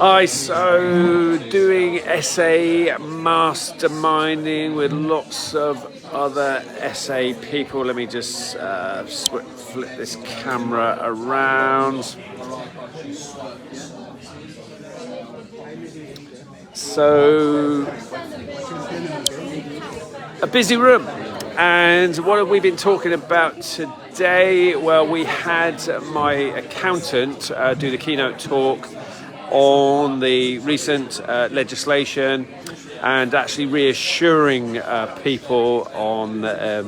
Hi, so doing SA masterminding with lots of other SA people. Let me just flip this camera around. So, a busy room. And what have we been talking about today? Well, we had my accountant do the keynote talk on the recent legislation and actually reassuring people on that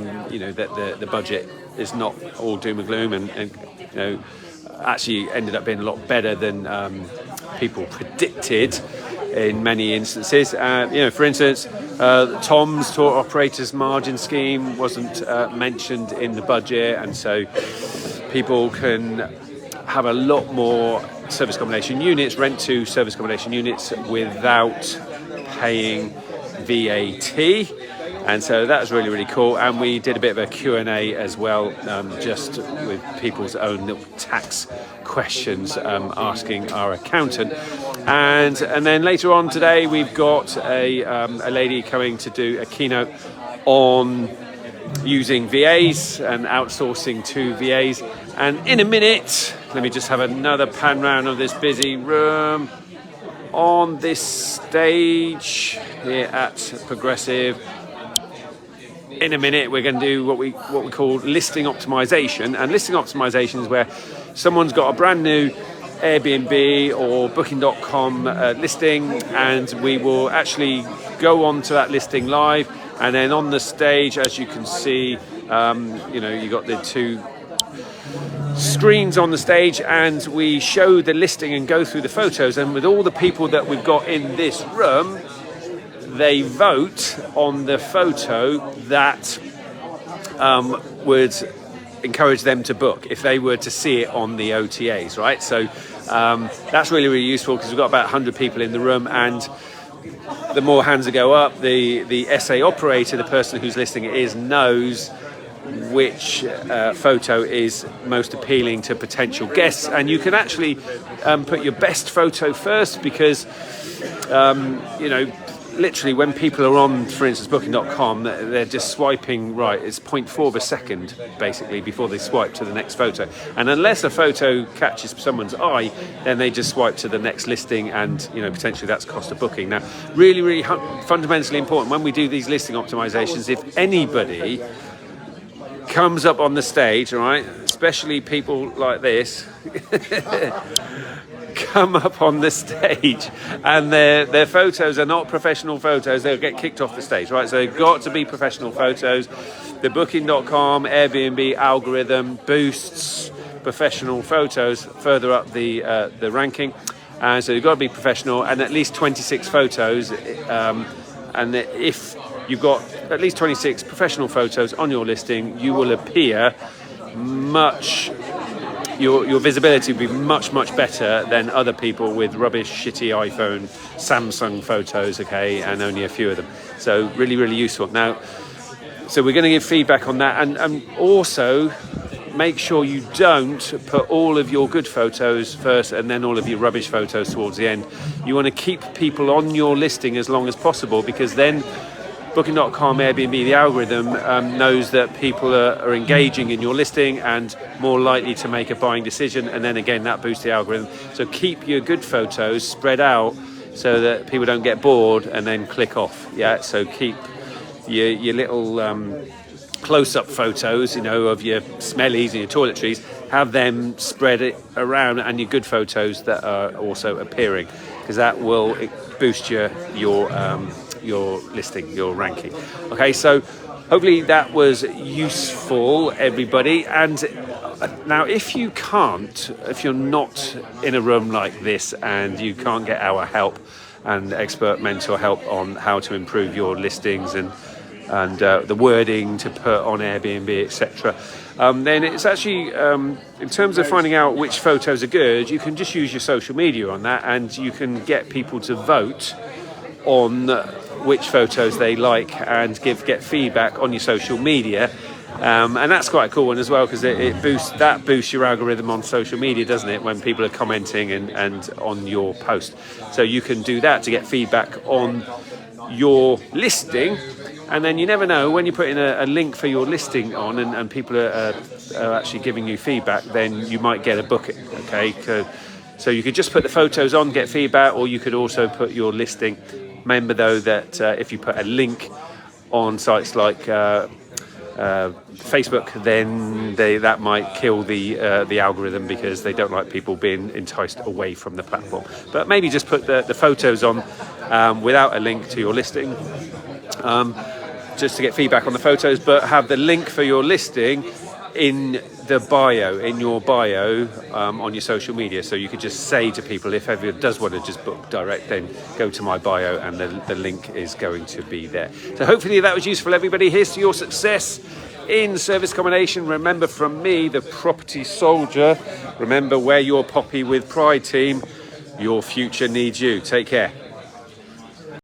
the budget is not all doom and gloom and actually ended up being a lot better than people predicted in many instances. For instance, Tom's tour operators margin scheme wasn't mentioned in the budget, and so people can have a lot more service accommodation units, rent to service accommodation units without paying VAT. And so that was really, really cool. And we did a bit of a Q&A as well, just with people's own little tax questions, asking our accountant. And then later on today, we've got a lady coming to do a keynote on using VAs and outsourcing to VAs. And in a minute, let me just have another pan round of this busy room. On this stage here at Progressive, in a minute we're going to do what we call listing optimization. And listing optimization is where someone's got a brand new Airbnb or Booking.com listing, and we will actually go on to that listing live. And then on the stage, as you can see, you got the two screens on the stage, and we show the listing and go through the photos. And with all the people that we've got in this room, they vote on the photo that would encourage them to book if they were to see it on the OTAs, right? So that's really, really useful because we've got about 100 people in the room, and the more hands that go up, the SA operator, the person who's listing it is, knows which photo is most appealing to potential guests. And you can actually put your best photo first because, literally when people are on, for instance, Booking.com, they're just swiping right. It's 0.4 of a second, basically, before they swipe to the next photo. And unless a photo catches someone's eye, then they just swipe to the next listing, and potentially that's cost of booking. Now, really, really fundamentally important when we do these listing optimizations, if anybody comes up on the stage, all right, especially people like this, come up on the stage and their photos are not professional photos, they'll get kicked off the stage, right? So they've got to be professional photos. The Booking.com, Airbnb algorithm boosts professional photos further up the ranking. And so you've got to be professional and at least 26 photos. And if you've got at least 26 professional photos on your listing, you will appear your visibility will be much, much better than other people with rubbish, shitty iPhone, Samsung photos, okay, and only a few of them. So really, really useful. Now, so we're going to give feedback on that, and also make sure you don't put all of your good photos first and then all of your rubbish photos towards the end. You want to keep people on your listing as long as possible, because then Booking.com, Airbnb, the algorithm knows that people are engaging in your listing and more likely to make a buying decision, and then again that boosts the algorithm. So keep your good photos spread out so that people don't get bored and then click off. Yeah, so keep your little close-up photos, of your smellies and your toiletries, have them spread it around, and your good photos that are also appearing, because that will boost your listing, your ranking. Okay, so hopefully that was useful, everybody. And now if you're not in a room like this and you can't get our help and expert mentor help on how to improve your listings and the wording to put on Airbnb, etc., then it's actually, in terms of finding out which photos are good, you can just use your social media on that, and you can get people to vote on which photos they like and get feedback on your social media. And that's quite a cool one as well, because it boosts your algorithm on social media, doesn't it, when people are commenting and on your post. So you can do that to get feedback on your listing, and then you never know, when you put in a link for your listing on and people are actually giving you feedback, then you might get a booking. Okay, so you could just put the photos on, get feedback, or you could also put your listing. Remember though that if you put a link on sites like Facebook, then that might kill the algorithm, because they don't like people being enticed away from the platform. But maybe just put the photos on without a link to your listing, just to get feedback on the photos, but have the link for your listing in the bio, on your social media. So you could just say to people, if everyone does want to just book direct, then go to my bio and the link is going to be there. So hopefully that was useful, everybody. Here's to your success in service accommodation. Remember from me, the property soldier, remember, wear your poppy with pride, team. Your future needs you. Take care.